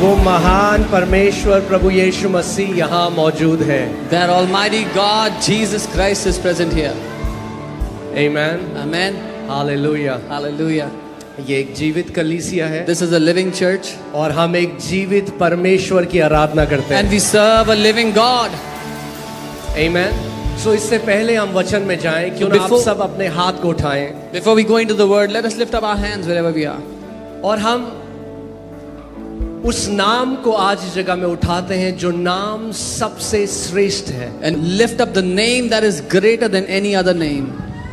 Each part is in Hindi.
वो महान परमेश्वर प्रभु यीशु मसीह यहाँ मौजूद है। That Almighty God, Jesus Christ, is present here. Amen. Amen. Hallelujah. Hallelujah. ये एक जीवित कलीसिया है This is a living church, और हम एक जीवित परमेश्वर की आराधना करते and हैं। we serve a living God. Amen. So इससे पहले हम वचन में जाएं, क्यों ना आप before- सब अपने हाथ को उठाएं Before we go into the word, let us lift up our hands wherever we are. और हम उस नाम को आज इस जगह में उठाते हैं जो नाम सबसे श्रेष्ठ है। And lift up the name that is greater than any other name.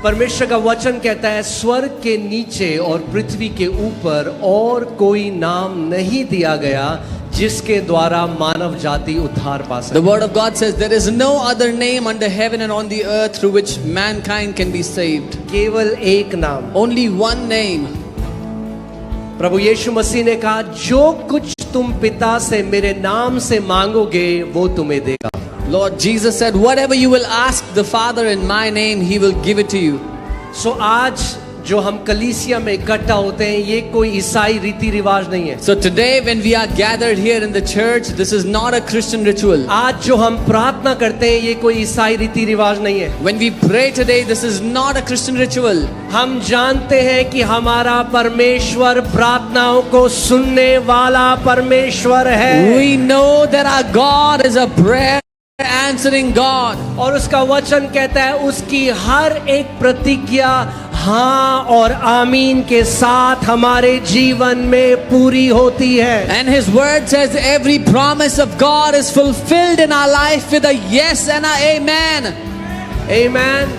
परमेश्वर का वचन कहता है स्वर्ग के नीचे और पृथ्वी के ऊपर और कोई नाम नहीं दिया गया जिसके द्वारा मानव जाति उद्धार पा The सके। word of God says there is no other name under heaven and on the earth through which mankind can be saved. केवल एक नाम। Only one name. प्रभु यीशु मसीह ने कहा जो कुछ तुम पिता से मेरे नाम से मांगोगे वो तुम्हें देगा। Lord Jesus said, whatever you will ask the Father in my name, He will give it to you. सो आज जो हम कलीसिया में इकट्ठा होते हैं ये कोई ईसाई रीति रिवाज नहीं है। So today when we are gathered here in the church, this is not a Christian ritual. आज जो हम प्रार्थना करते हैं ये कोई ईसाई रीति रिवाज नहीं है। When we pray today, this is not a Christian ritual. हम जानते हैं कि हमारा परमेश्वर प्रार्थनाओं को सुनने वाला परमेश्वर है We know that our God is a prayer answering God. और उसका वचन कहता है उसकी हर एक प्रतिज्ञा हाँ और आमीन के साथ हमारे जीवन में पूरी होती है। And His word says every promise of God is fulfilled in our life with a yes and a amen. आमीन।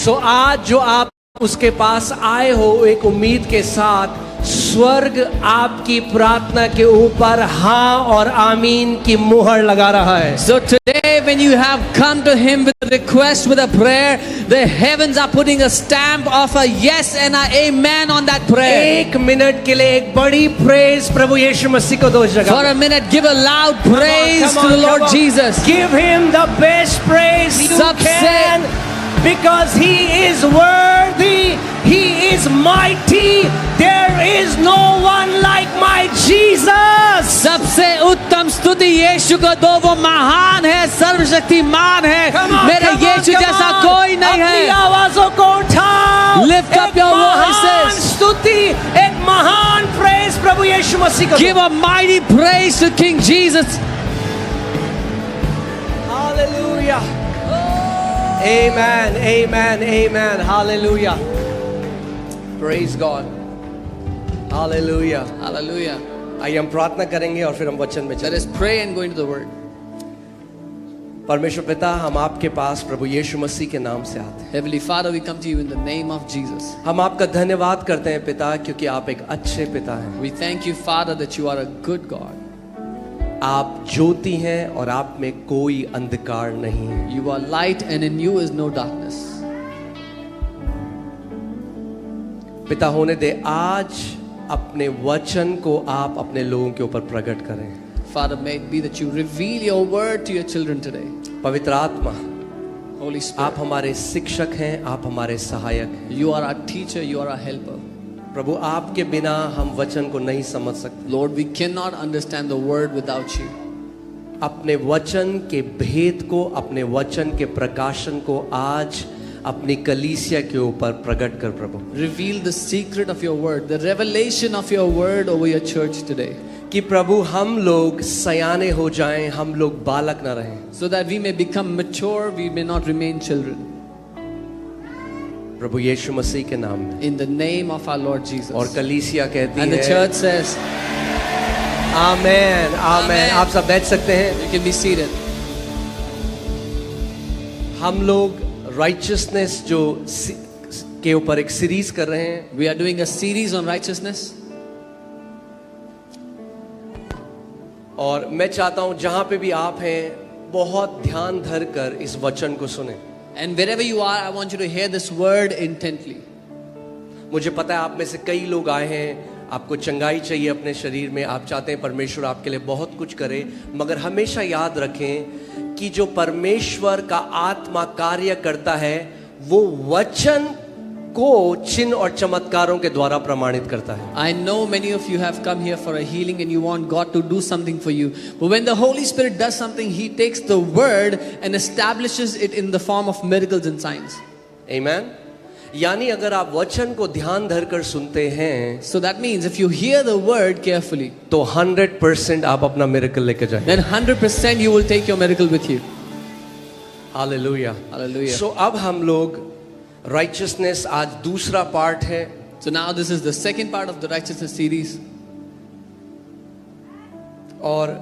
सो आज जो आप उसके पास आए हो एक उम्मीद के साथ, स्वर्ग आपकी प्रार्थना के ऊपर हाँ और आमीन की मुहर लगा रहा है। So today when you have come to Him with a request, with a prayer, the heavens are putting a stamp of a yes and a amen on that prayer. एक मिनट के लिए एक बड़ी प्रेज प्रभु यीशु मसीह को दो इस जगह। For a minute, give a loud praise to the Lord Jesus. Give him the best praise you सबसे- can because he is worthy, he is mighty, there is no one like my Jesus. सबसे उत्तम स्तुति यीशु को दो, वो महान है, सर्वशक्तिमान है। मेरे यीशु जैसा कोई नहीं अपनी है। आवाजों को उठाओ। Lift up एक your महान voices. स्तुति, एक महान प्रेज प्रभु यीशु मसीह को Give a mighty praise to King Jesus. Hallelujah. Amen, amen, amen. Hallelujah. Praise God. Hallelujah. Hallelujah. आइए हम प्रार्थना करेंगे और फिर हम वचन में Let चलें। us pray and go into the word. परमेश्वर पिता, हम आपके पास प्रभु यीशु मसीह के नाम से आते हैं। Heavenly Father, we come to you in the name of Jesus. हम आपका धन्यवाद करते हैं पिता, क्योंकि आप एक अच्छे पिता हैं। We thank you, Father, that you are a good God. आप ज्योति हैं और आप में कोई अंधकार नहीं है। You are light and in you is no darkness. पिता होने दे आज अपने वचन को आप अपने लोगों के ऊपर प्रकट करें। Father, may it be that you reveal your word to your children today. पवित्र आत्मा, Holy आप Spirit, हमारे शिक्षक हैं, आप हमारे सहायक हैं। you are our teacher, you are our helper. प्रभु आपके बिना हम वचन को नहीं समझ सकते। Lord, we cannot understand the word without you. अपने वचन के भेद को, अपने वचन के प्रकाशन को आज अपनी कलीसिया के ऊपर प्रकट कर प्रभु। Reveal the secret of your word, the revelation of your word over your church today. कि प्रभु हम लोग सयाने हो जाएं, हम लोग बालक ना रहें। So that we may become mature, we may not remain children. प्रभु यीशु मसीह के नाम में। In the name of our Lord Jesus. और कलीसिया कहती And the है church says, आमेन, आमेन। आप सब बैठ सकते हैं। you can be seated. हम लोग राइचियसनेस जो के ऊपर एक सीरीज कर रहे हैं। We are doing a series on righteousness. और मैं चाहता हूं जहां पे भी आप हैं बहुत ध्यान धर कर इस वचन को सुने। And wherever you are, I want you to hear this word intently. मुझे पता है आप में से कई लोग आए हैं, आपको चंगाई चाहिए अपने शरीर में, आप चाहते हैं परमेश्वर आपके लिए बहुत कुछ करे, मगर हमेशा याद रखें कि जो परमेश्वर का आत्मा कार्य करता है वो वचन को चिन्ह और चमत्कारों के द्वारा प्रमाणित करता है। I know many of you have come here for a healing and you want God to do something for you. But when the Holy Spirit does something, He takes the word and establishes it in the form of miracles and signs. Amen. यानी अगर आप वचन को ध्यान धरकर सुनते हैं So that means if you hear the word carefully, तो 100% आप अपना मिरेकल लेके जाएंगे। then 100% you will take your miracle with you. Hallelujah. Hallelujah. सो अब हम लोग राइचियसनेस, आज दूसरा पार्ट है। So now this is the second part of the righteousness series. और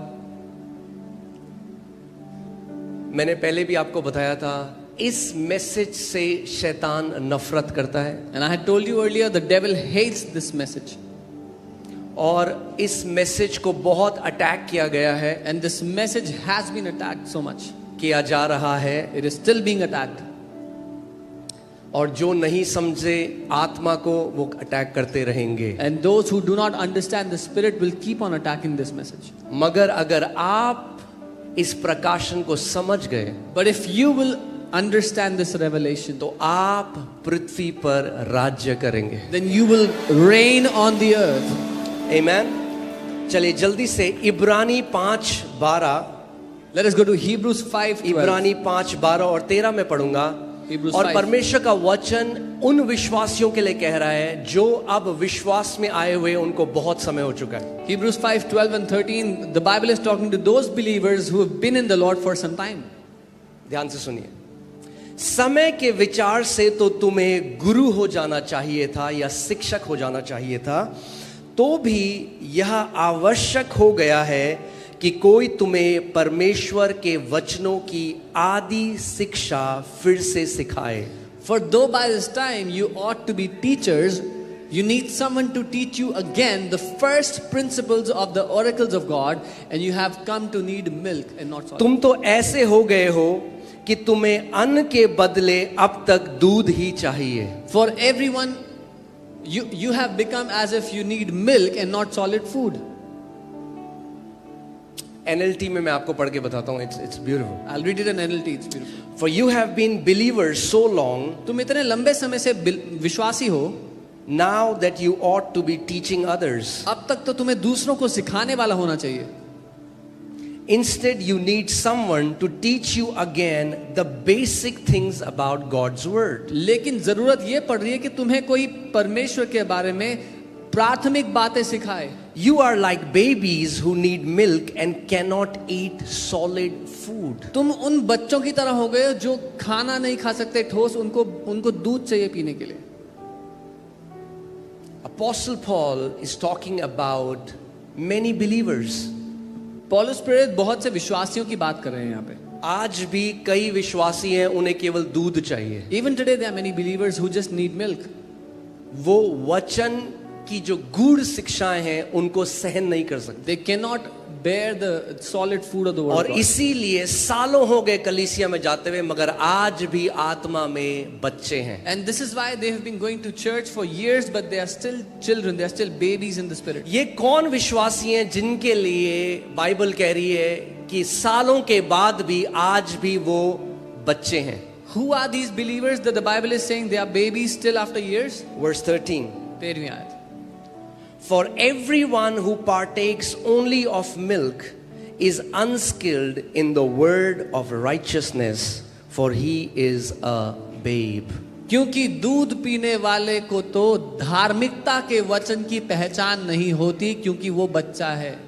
मैंने पहले भी आपको बताया था, इस मैसेज से शैतान नफरत करता है। And I had told you earlier, the devil hates this message. और इस मैसेज को बहुत अटैक किया गया है, And this message has been attacked so much. किया जा रहा है। It is still being attacked. और जो नहीं समझे आत्मा को वो अटैक करते रहेंगे। And those who do not understand the Spirit will keep on attacking this message. मगर अगर आप इस प्रकाशन को समझ गए But if you will understand this revelation, तो आप पृथ्वी पर राज्य करेंगे। then you will reign on the earth. आमेन। चलिए जल्दी से इब्रानी 5:12, Let us go to Hebrews 5:12. इब्रानी 5:12 और 13 में पढ़ूंगा। Hebrews और 5. परमेश्वर का वचन उन विश्वासियों के लिए कह रहा है जो अब विश्वास में आए हुए, उनको बहुत समय हो चुका है। Hebrews 5:12 and 13, the Bible is talking to those believers who have been in the Lord for some time. ध्यान से सुनिए। समय के विचार से तो तुम्हें गुरु हो जाना चाहिए था या शिक्षक हो जाना चाहिए था, तो भी यह आवश्यक हो गया है कि कोई तुम्हें परमेश्वर के वचनों की आदि शिक्षा फिर से सिखाए। For though by this time you ought to be teachers, you need someone to teach you again the first principles of the oracles of God, and you have come to need milk and not solid. तुम तो ऐसे हो गए हो कि तुम्हें अन्न के बदले अब तक दूध ही चाहिए। For everyone, you have become as if you need milk and not solid food. NLT में मैं आपको पढ़ के बताता हूँ। It's beautiful. I'll read it in NLT, it's beautiful. For you have been believers so long, तुम इतने लंबे समय से विश्वासी हो, now that you ought to be teaching others. अब तक तो तुम्हें दूसरों को सिखाने वाला होना चाहिए। Instead, you need someone to teach you again the basic things about God's word. लेकिन जरूरत ये पड़ रही है कि तुम्हें कोई परमेश्वर के बारे में प्राथमिक बातें सिखाए। You are like babies who need milk and cannot eat solid food. तुम उन बच्चों की तरह हो गए जो खाना नहीं खा सकते ठोस, उनको दूध चाहिए पीने के लिए। Apostle Paul is talking about many believers. पौलुस प्रेरित बहुत से विश्वासियों की बात कर रहे हैं यहाँ पे। आज भी कई विश्वासी हैं, उन्हें केवल दूध चाहिए। Even today there are many believers who just need milk. वो वचन की जो गूढ़ शिक्षाएं हैं उनको सहन नहीं कर सकते। They cannot bear the solid food of the word और of God. इसीलिए सालों हो गए कलीसिया में जाते हुए, मगर आज भी आत्मा में बच्चे हैं। And this is why they have been going to church for years, but they are still children, they are still babies in the spirit. ये कौन विश्वासी हैं जिनके लिए बाइबल कह रही है कि सालों के बाद भी आज भी वो बच्चे हैं? Who are these believers that the Bible is saying they are babies still after years? Verse 13. 13वीं आयत। For everyone who partakes only of milk is unskilled in the word of righteousness, for he is a babe. क्योंकि दूध पीने वाले को तो धार्मिकता के वचन की पहचान नहीं होती, क्योंकि वो बच्चा है।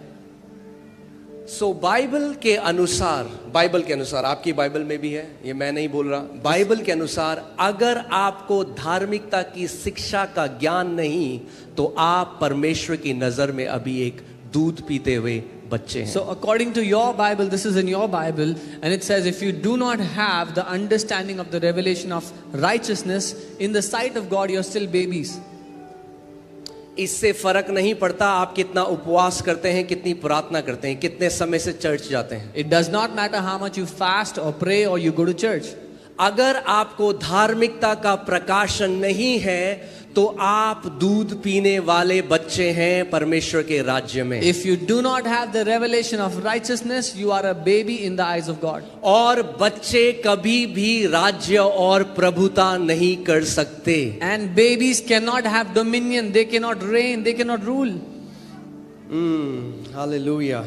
सो बाइबल के अनुसार आपकी बाइबल में भी है, ये मैं नहीं बोल रहा, बाइबल के अनुसार अगर आपको धार्मिकता की शिक्षा का ज्ञान नहीं, तो आप परमेश्वर की नजर में अभी एक दूध पीते हुए बच्चे हैं। So according to your Bible, this is in your Bible, and it says if you do not have the understanding of the revelation of righteousness in the sight of God, you're still babies. इससे फर्क नहीं पड़ता आप कितना उपवास करते हैं, कितनी प्रार्थना करते हैं, कितने समय से चर्च जाते हैं। It does not matter how much you fast or pray or you go to church. अगर आपको धार्मिकता का प्रकाशन नहीं है तो आप दूध पीने वाले बच्चे हैं परमेश्वर के राज्य में। If you do not have the revelation of righteousness, you are a baby in the eyes of God. और बच्चे कभी भी राज्य और प्रभुता नहीं कर सकते। And babies cannot have dominion, they cannot reign, they cannot rule. Hallelujah.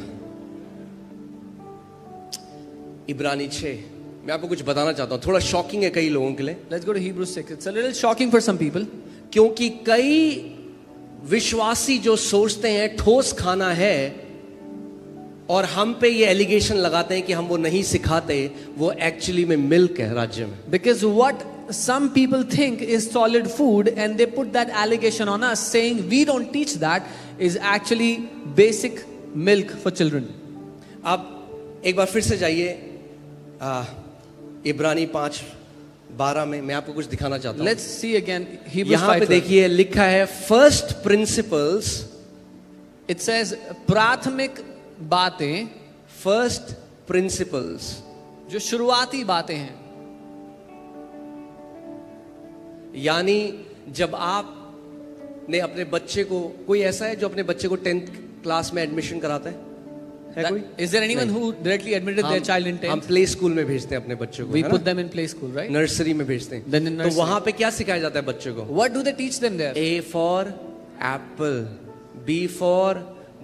इब्रानी 6, मैं आपको कुछ बताना चाहता हूं, थोड़ा शॉकिंग है कई लोगों के लिए, Let's go to Hebrews 6. It's a little shocking for some people. क्योंकि कई विश्वासी जो सोचते हैं ठोस खाना है और हम पे ये एलिगेशन लगाते हैं कि हम वो नहीं सिखाते, वो एक्चुअली में मिल्क है राज्य में। Because what some people think is solid food and they put that allegation on us saying we don't teach that is actually basic milk for children. अब एक बार फिर से जाइए इब्रानी 5:12 में, मैं आपको कुछ दिखाना चाहता हूँ। Let's see again Hebrews यहाँ पे 5:12. देखिए लिखा है फर्स्ट प्रिंसिपल्स, It says प्राथमिक बातें, फर्स्ट प्रिंसिपल्स, जो शुरुआती बातें हैं। यानी जब आपने अपने बच्चे को, कोई ऐसा है जो अपने बच्चे को 10th क्लास में एडमिशन कराता है कोई? Is there anyone who directly admitted their child in हम 10th? प्ले स्कूल में भेजते हैं अपने बच्चों को, We है put ना? them in play school, right? Nursery में भेजते हैं। Then in तो nursery. वहां पे क्या सिखाया जाता है बच्चों को? What do they teach them there? A for Apple, B for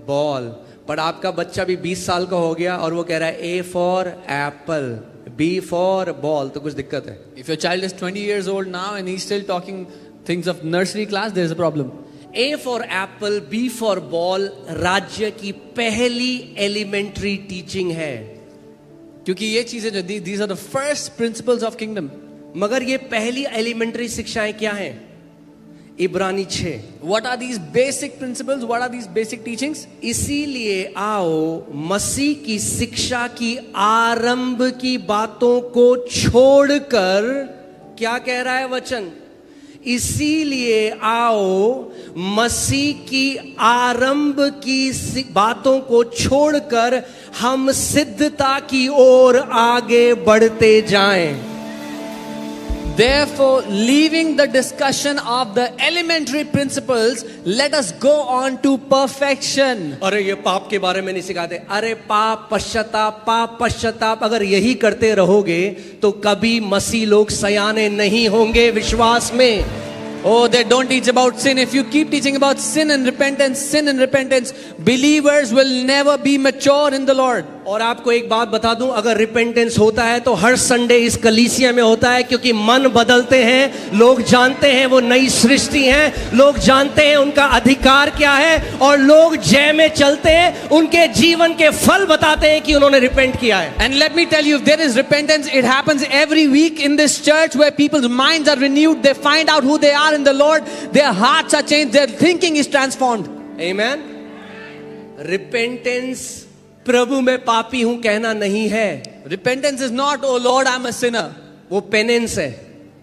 ball. पर आपका बच्चा भी 20 साल का हो गया और वो कह रहा है A for Apple, B for ball, तो कुछ दिक्कत है। If your child is 20 years old now and he's still talking things of nursery class, there's a problem. A for Apple, B for ball राज्य की पहली एलिमेंट्री टीचिंग है। क्योंकि ये चीजें जो these are the first principles of kingdom. मगर ये पहली एलिमेंट्री शिक्षाएं क्या हैं? इब्रानी 6। What are these basic principles? What are these basic teachings? इसीलिए आओ मसीह की शिक्षा की आरंभ की बातों को छोड़कर, क्या कह रहा है वचन? इसीलिए आओ मसीह की आरंभ की बातों को छोड़कर हम सिद्धता की ओर आगे बढ़ते जाएं। Therefore, leaving the discussion of the elementary principles, let us go on to perfection. अरे ये पाप के बारे में नहीं सिखाते, अरे पाप पश्चाताप, अगर यही करते रहोगे तो कभी मसीह लोग सयाने नहीं होंगे विश्वास में। Oh, they don't teach about sin. If you keep teaching about sin and repentance, believers will never be mature in the Lord. और आपको एक बात बता दूं, अगर रिपेंटेंस होता है तो हर संडे इस कलीसिया में होता है, क्योंकि मन बदलते हैं, लोग जानते हैं वो नई सृष्टि हैं, लोग जानते हैं उनका अधिकार क्या है, और लोग जय में चलते हैं, उनके जीवन के फल बताते हैं कि उन्होंने रिपेंट किया है। And let me tell you, if there is repentance, it happens every week in this church where people's minds are renewed. They find out who they are in the Lord. Their hearts are changed. Their thinking is transformed. Amen. Repentance प्रभु मैं पापी हूं कहना नहीं है, Repentance is not, oh Lord, I'm a sinner. वो पेनेंस है।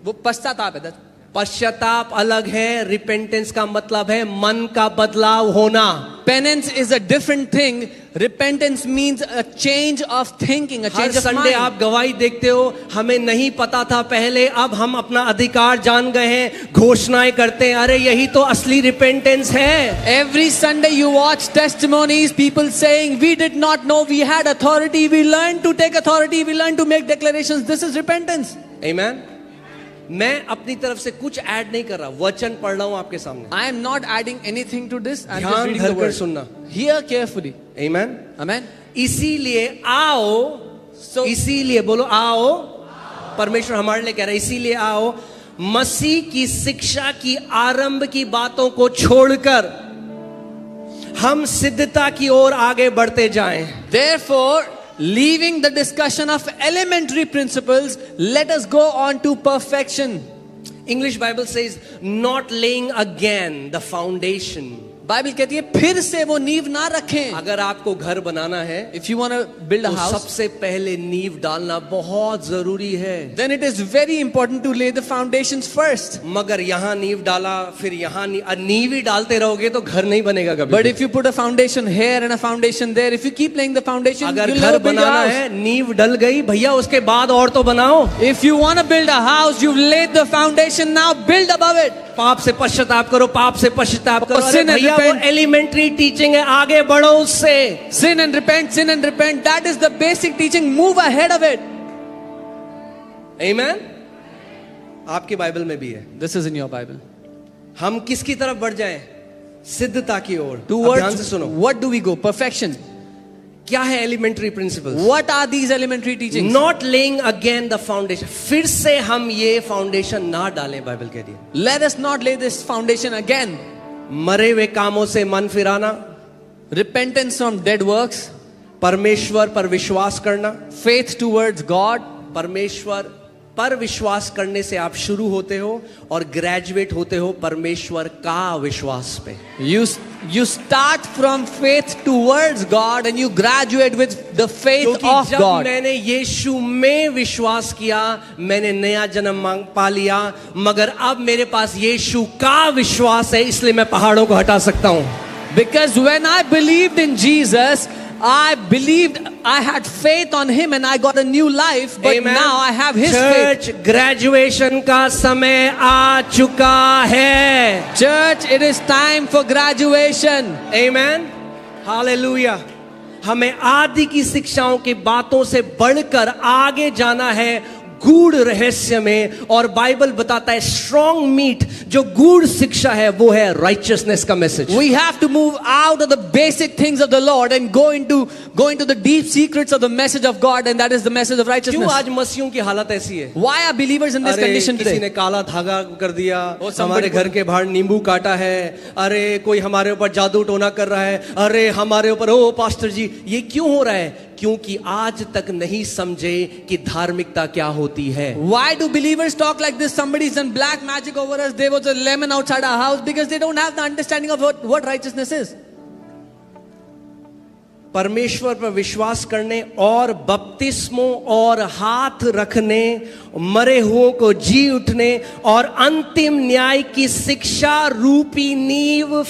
वो पश्चाताप है. पश्चाताप अलग है, रिपेंटेंस का मतलब है मन का बदलाव होना। Penance is a different thing. Repentance means a change of thinking, a her change of Sunday mind. आप गवाही देखते हो, हमें नहीं पता था पहले, अब हम अपना अधिकार जान गए हैं, घोषणाएं करते हैं, अरे यही तो असली रिपेंटेंस है। Every Sunday you watch testimonies, people saying, we did not know we had authority, we learned to take authority, we learned to make declarations. This is repentance. Amen. मैं अपनी तरफ से कुछ ऐड नहीं कर रहा, वचन पढ़ रहा हूं आपके सामने, I am not adding anything to this. I'm just ध्यान reading the धरकर word. सुनना। Hear carefully. Amen. Amen. इसीलिए आओ, So, इसीलिए बोलो आओ, परमेश्वर हमारे लिए कह रहा है, इसीलिए आओ मसीह की शिक्षा की आरंभ की बातों को छोड़कर हम सिद्धता की ओर आगे बढ़ते जाएं। therefore, leaving the discussion of elementary principles, let us go on to perfection. English Bible says not laying again the foundation. Bible कहती है फिर से वो नींव ना रखें. अगर आपको घर बनाना है If you want to build a तो house, सबसे पहले नींव डालना बहुत जरूरी है. then it is very important to lay the foundations first. मगर यहाँ नींव डाला फिर यहाँ नींव ही डालते रहोगे तो घर नहीं बनेगा कभी. But if you put a foundation here and a foundation there, if you keep laying the foundation, अगर you'll घर never build a banana house. है, नींव डल गई भैया, उसके बाद और तो बनाओ. If you want to build a house, you've laid the foundation, now build above it. पाप से पश्चाताप करो, पाप से पश्चाताप करो. अरे sin and भैया वो repent. एलिमेंट्री टीचिंग है, आगे बढ़ो उससे. Sin and repent, sin and repent. That is the basic teaching. Move ahead of it. आमेन. आपकी बाइबल में भी है. This is in your Bible. हम किसकी तरफ बढ़ जाएं? सिद्धता की ओर. अब ध्यान से Towards सुनो. what do we go? Perfection. क्या है elementary principles? What are these elementary teachings? Not laying again the foundation. फिर से हम ये फाउंडेशन ना डालें. बाइबल कह रही है Let us not lay this foundation again. मरे हुए कामों से मन फिराना, Repentance from dead works, परमेश्वर पर विश्वास करना. faith towards God. परमेश्वर पर विश्वास करने से आप शुरू होते हो और ग्रेजुएट होते हो परमेश्वर का विश्वास पे. You start from faith towards God and you graduate with the faith क्योंकि of जब God. मैंने यीशु में विश्वास किया मैंने नया जन्म पा लिया. मगर अब मेरे पास यीशु का विश्वास है, इसलिए मैं पहाड़ों को हटा सकता हूं. Because when I believed in Jesus, I believed, I had faith on Him and I got a new life, but Amen. now I have His faith. Church, graduation का समय आ चुका है. Church, it is time for graduation. Amen. Hallelujah. हमें आदि की शिक्षाओं की बातों से बढ़कर आगे जाना है गूढ़ रहस्य में. और बाइबल बताता है स्ट्रॉन्ग मीट, जो गूढ़ शिक्षा है वो है राइचियसनेस का message. We have to move out of the basic things of the Lord and go into the deep secrets of the message of God, and that is the message of क्यों righteousness. आज मसीहों की हालत ऐसी है? Why are believers in this अरे condition किसी today? ने काला धागा कर दिया, Oh, somebody हमारे घर के बाहर नींबू काटा है. अरे कोई हमारे ऊपर जादू टोना कर रहा है. अरे हमारे ऊपर ओ पास्टर जी ये क्यों हो रहा है? क्योंकि आज तक नहीं समझे कि धार्मिकता क्या होती है. Why do believers talk like this? Somebody's done black magic over us. There was a lemon outside our house, because they don't have the understanding of what righteousness is. परमेश्वर पर विश्वास करने और बपतिस्मों और हाथ रखने, मरे हुओं को जी उठने और अंतिम न्याय की शिक्षा रूपी नींव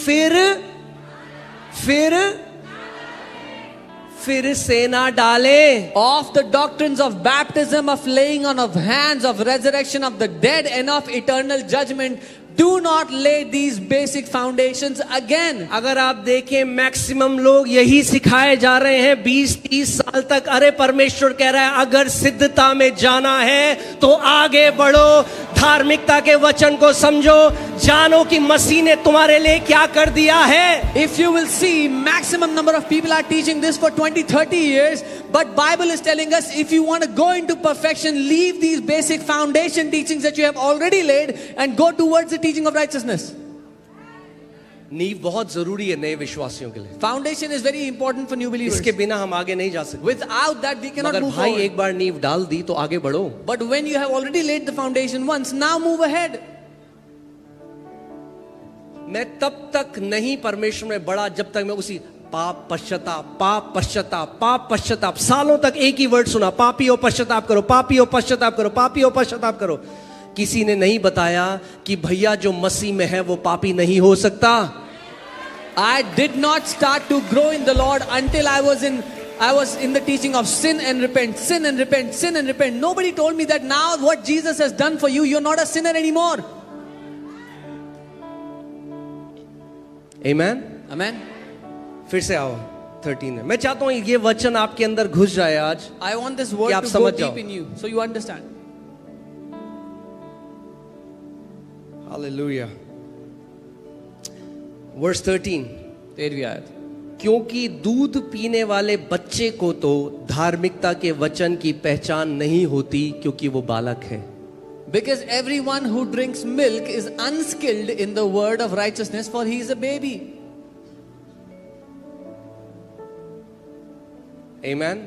फिर से ना डाले. Of the doctrines of baptism, of laying on of hands, of resurrection of the dead, and of eternal judgment, do not lay these basic foundations again. अगर आप देखें मैक्सिमम लोग यही सिखाए जा रहे हैं 20-30 साल तक. अरे परमेश्वर कह रहा है अगर सिद्धता में जाना है तो आगे बढ़ो, धार्मिकता के वचन को समझो, जानो कि मसीह ने तुम्हारे लिए क्या कर दिया है. If you will see, maximum number of people are teaching this for 20-30 years, but Bible is telling us if you want to go into perfection, leave these basic foundation teachings that you have already laid and go towards the teaching of righteousness. नींव बहुत जरूरी है नए विश्वासियों के लिए. Foundation is very important for new believers. इसके बिना हम आगे नहीं जा सकते. Without that we cannot मगर move भाई forward. एक बार नींव डाल दी तो आगे बढ़ो. But when you have already laid the foundation once, now move ahead. मैं तब तक नहीं परमेश्वर में बढ़ा जब तक मैं उसी पाप पश्चाताप, पाप पश्चाताप, पाप पश्चाताप, सालों तक एक ही वर्ड सुना, पापियों पश्चाताप करो, पापियों पश्चाताप करो, पापियों पश्चाताप करो. किसी ने नहीं बताया कि भैया जो मसीह में है वो पापी नहीं हो सकता. I did not start to grow in the Lord until I was in the teaching of sin and repent, sin and repent, sin and repent. Nobody told me that now what Jesus has done for you, you're not a sinner anymore. Amen. Amen. फिर से आओ 13 में. मैं चाहता हूं ये वचन आपके अंदर घुस जाए आज. I want this word आप to go समझ deep जाओ. in you, so you understand. Hallelujah. Verse 13. 13वीं आयत. क्योंकि दूध पीने वाले बच्चे को तो धार्मिकता के वचन की पहचान नहीं होती क्योंकि वो बालक है. Because everyone who drinks milk is unskilled in the word of righteousness, for he is a baby. Amen.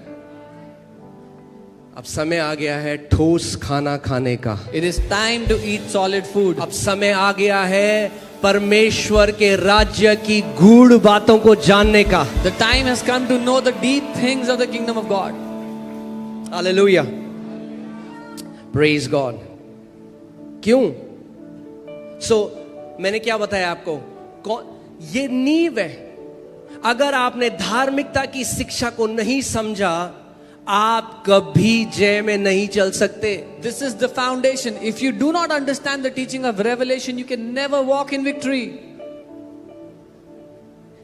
अब समय आ गया है ठोस खाना खाने का. It is time to eat solid food. अब समय आ गया है परमेश्वर के राज्य की गूढ़ बातों को जानने का। The time has come to know the deep things of the kingdom of God. Hallelujah, praise God. क्यों? मैंने क्या बताया आपको, ये नींव है। अगर आपने धार्मिकता की शिक्षा को नहीं समझा, आप कभी जय में नहीं चल सकते। This is the foundation. If you do not understand the teaching of revelation, you can never walk in victory.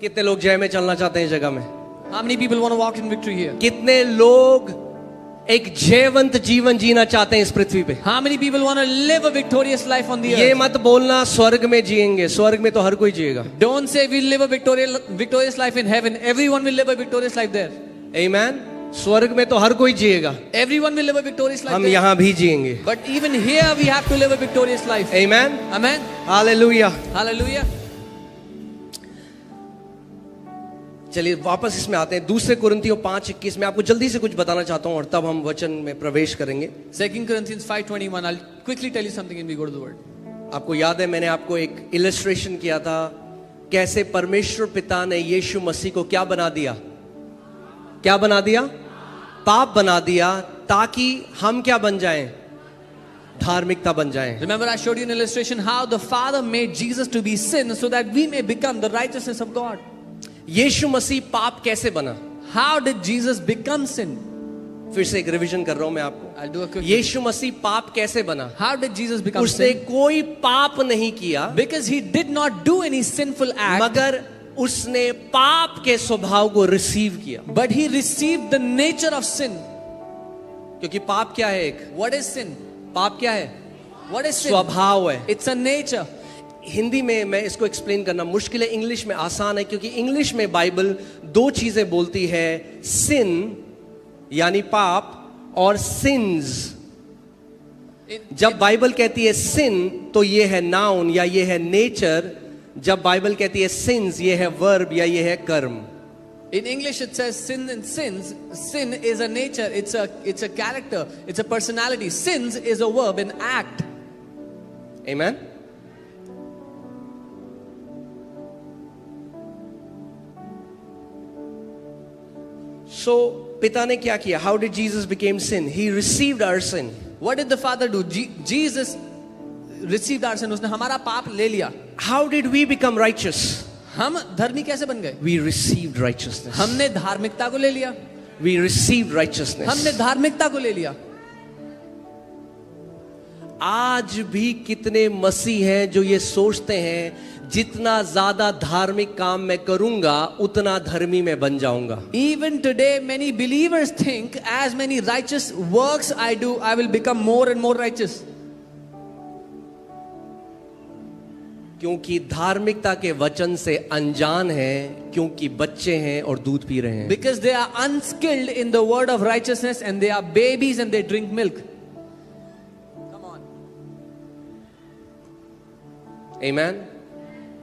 कितने लोग जय में चलना चाहते हैं इस जगह में? How many people want to walk in victory here? कितने लोग एक जयवंत जीवन जीना चाहते हैं इस पृथ्वी पे? How many people want to live a victorious life on the ये earth? मत बोलना स्वर्ग में जिएंगे, स्वर्ग में तो हर कोई जिएगा। Don't say we'll live a victorious life in heaven. Everyone will live a victorious life there. आमीन। स्वर्ग में तो हर कोई जिएगा, Everyone will live a victorious life हम there. यहाँ भी जिएंगे। But even here we have to live a victorious life. आमीन, Amen. हालेलुया। Hallelujah. चलिए वापस इसमें आते हैं। दूसरे कुरिन्थियों 5:21 में आपको जल्दी से कुछ बताना चाहता हूं और तब हम वचन में प्रवेश करेंगे। 2 Corinthians 5:21. I'll quickly tell you something and we go to the word. आपको याद है मैंने आपको एक इलस्ट्रेशन किया था, कैसे परमेश्वर पिता ने यीशु मसीह को क्या बना दिया? क्या बना दिया? पाप बना दिया, ताकि हम क्या बन जाएं? धार्मिकता बन जाएं। Remember I showed you an illustration how the Father made Jesus to be sin so that we may become the righteousness of God. यीशु मसीह पाप कैसे बना? How did Jesus become sin? फिर से एक रिवीजन कर रहा हूं मैं आपको। I'll do a quick. यीशु मसीह पाप कैसे बना? How did Jesus become उसने sin? कोई पाप नहीं किया, Because he did not do any sinful act, मगर उसने पाप के स्वभाव को रिसीव किया। but he received the nature of sin. क्योंकि पाप क्या है? एक What is sin? पाप क्या है? What is sin? स्वभाव है। It's a nature. हिंदी में मैं इसको एक्सप्लेन करना मुश्किल है, इंग्लिश में आसान है, क्योंकि इंग्लिश में बाइबल दो चीजें बोलती है, सिन यानी पाप और सिंस। जब बाइबल कहती है सिन तो ये है नाउन या ये है नेचर, जब बाइबल कहती है सिंस ये है वर्ब या ये है कर्म। In English it says sin and sins. Sin is a nature, it's a character, it's a personality. Sins is a verb, an act. Amen. So पिता ने क्या किया? How did Jesus became sin? He received our sin. What did the Father do? Jesus received our sin. उसने हमारा पाप ले लिया. How did we become righteous? हम धर्मी कैसे बन गए? We received righteousness. हमने धार्मिकता को ले लिया. We received righteousness. हमने धार्मिकता को ले लिया. आज भी कितने मसीह हैं जो ये सोचते हैं जितना ज्यादा धार्मिक काम मैं करूंगा उतना धर्मी मैं बन जाऊंगा। Even today many believers think as many righteous works I do, I will become more and more righteous. क्योंकि धार्मिकता के वचन से अनजान हैं, क्योंकि बच्चे हैं और दूध पी रहे हैं। Because they are unskilled in the word of righteousness and they are babies and they drink milk. Come on. Amen.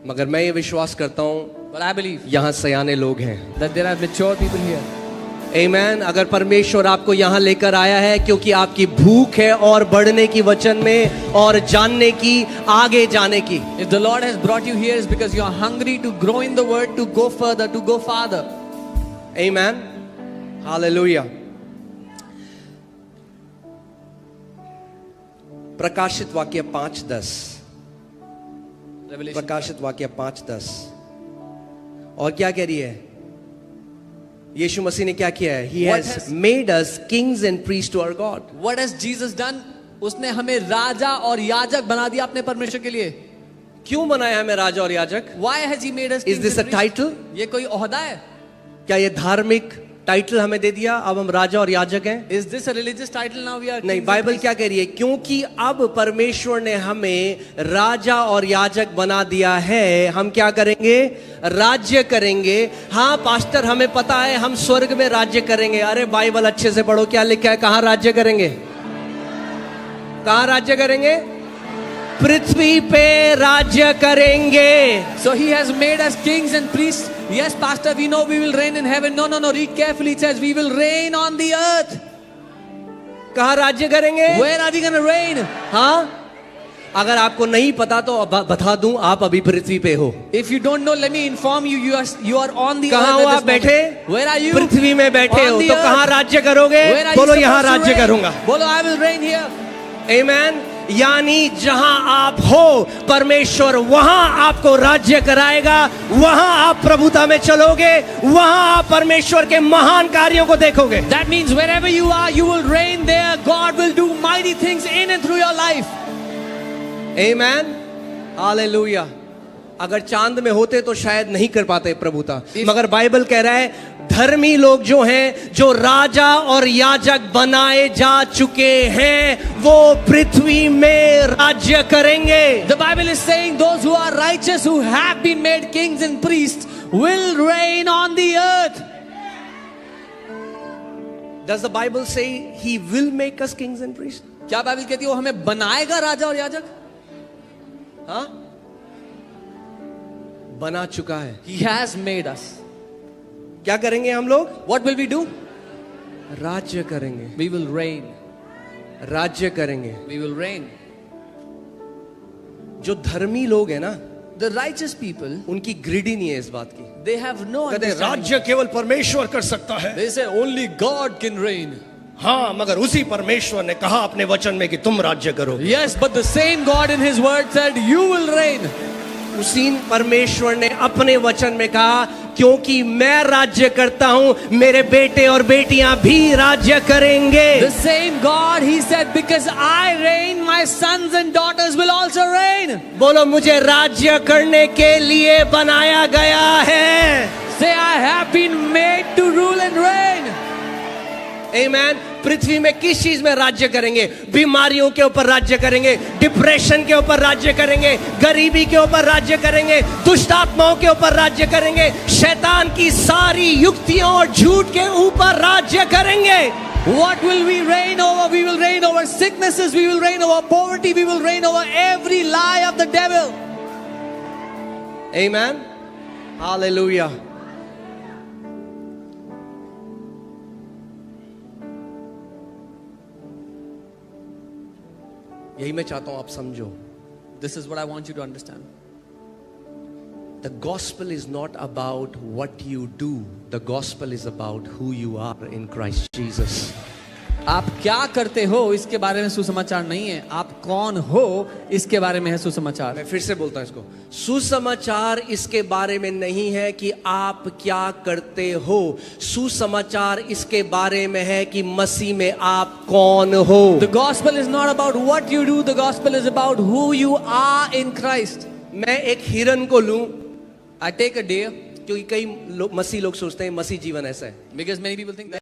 मगर मैं ये विश्वास करता हूं But I believe यहां सयाने लोग हैं। that there are mature people here. Amen. अगर परमेश्वर आपको यहां लेकर आया है क्योंकि आपकी भूख है और बढ़ने की वचन में और जानने की, आगे जाने की। If the Lord has brought you here is because you are hungry to grow in the word, to go further, to go farther. Amen. Hallelujah. प्रकाशित वाक्य 5:10। Revelation. प्रकाशित वाक्य 5:10 और क्या कह रही है? यीशु मसीह ने क्या किया है? He What has has- made us kings and priests to our God. What has Jesus done? उसने हमें राजा और याजक बना दिया अपने परमेश्वर के लिए. क्यों बनाया हमें राजा और याजक? Why has he made us Is kings this and a priests? title? ये कोई ओहदा है? क्या ये धार्मिक टाइटल हमें दे दिया, अब हम राजा और याजक हैं? Is this a religious title now we are? नहीं, kings and बाइबल priests? क्या कह रही है? क्योंकि अब परमेश्वर ने हमें राजा और याजक बना दिया है, हम क्या करेंगे? राज्य करेंगे। हाँ पास्टर, हमें पता है हम स्वर्ग में राज्य करेंगे। अरे बाइबल अच्छे से पढ़ो, क्या लिखा है? कहाँ राज्य करेंगे? कहाँ राज्य करेंगे? पृथ्वी पे राज्य करेंगे। So he has made us kings and priests. Yes, pastor, we know we will reign in heaven. No, read carefully. It says we will reign on the earth. कहाँ राज्य करेंगे? Where are we going to reign? हाँ, अगर आपको नहीं पता तो बता दूं, आप अभी पृथ्वी पे हो। If you don't know, let me inform you. You are on the कहाँ earth हो at आप this moment. बैठे? Where are you? पृथ्वी में बैठे On हो the तो earth. कहाँ राज्य करोगे? Where are you बोलो यहाँ supposed to राज्य reign? करूंगा। बोलो I will reign here. आमेन। यानी जहां आप हो परमेश्वर वहां आपको राज्य कराएगा, वहां आप प्रभुता में चलोगे, वहां आप परमेश्वर के महान कार्यों को देखोगे। That means wherever you are, you will reign there. God will do mighty things in and through your life. Amen, hallelujah. अगर चांद में होते तो शायद नहीं कर पाते प्रभुता, मगर बाइबल कह रहा है धर्मी लोग जो हैं, जो राजा और याजक बनाए जा चुके हैं, वो पृथ्वी में राज्य करेंगे। The Bible is saying those who are righteous, who have been made kings and priests, will reign on the earth. Does the Bible say he will make us kings and priests? क्या बाइबल कहती है वो हमें बनाएगा राजा और याजक? हाँ, बना चुका है। He has made us. क्या करेंगे हम लोग? What will we do? राज्य करेंगे। We will reign. राज्य करेंगे। We will reign. जो धर्मी लोग हैं ना, The righteous people, उनकी ग्रिड ही नहीं है इस बात की। they have no कहते understanding. राज्य केवल परमेश्वर कर सकता है। They say only God can reign. हाँ, मगर उसी परमेश्वर ने कहा अपने वचन में कि तुम राज्य करो। Yes, but the same God in His word said, "You will reign." उसी परमेश्वर ने अपने वचन में कहा क्योंकि मैं राज्य करता हूं, मेरे बेटे और बेटियां भी राज्य करेंगे। The same God, He said, "Because I reign, my sons and daughters will also reign." बोलो मुझे राज्य करने के लिए बनाया गया है। Say, "I have been made to rule and reign." आमेन। पृथ्वी में किस चीज में राज्य करेंगे? बीमारियों के ऊपर राज्य करेंगे, डिप्रेशन के ऊपर राज्य करेंगे, गरीबी के ऊपर राज्य करेंगे, दुष्ट आत्माओं के ऊपर राज्य करेंगे, शैतान की सारी युक्तियों और झूठ के ऊपर राज्य करेंगे। What will we reign over? We will reign over sicknesses, we will reign over poverty, we will reign over every lie of the devil. Amen. Hallelujah. यही मैं चाहता हूं आप समझो। This is what I want you to understand. The gospel is not about what you do. The gospel is about who you are in Christ Jesus. आप क्या करते हो इसके बारे में सुसमाचार नहीं है, आप कौन हो इसके बारे में है सुसमाचार। मैं फिर से बोलता हूं इसको, सुसमाचार इसके बारे में नहीं है कि आप क्या करते हो, सुसमाचार इसके बारे में है कि मसीह में आप कौन हो। The gospel is not about what you do, the gospel is about who you are in Christ. मैं एक हिरन को लूं, I take a deer, क्योंकि कई मसीह लोग सोचते हैं मसीह जीवन ऐसा है। because many people think that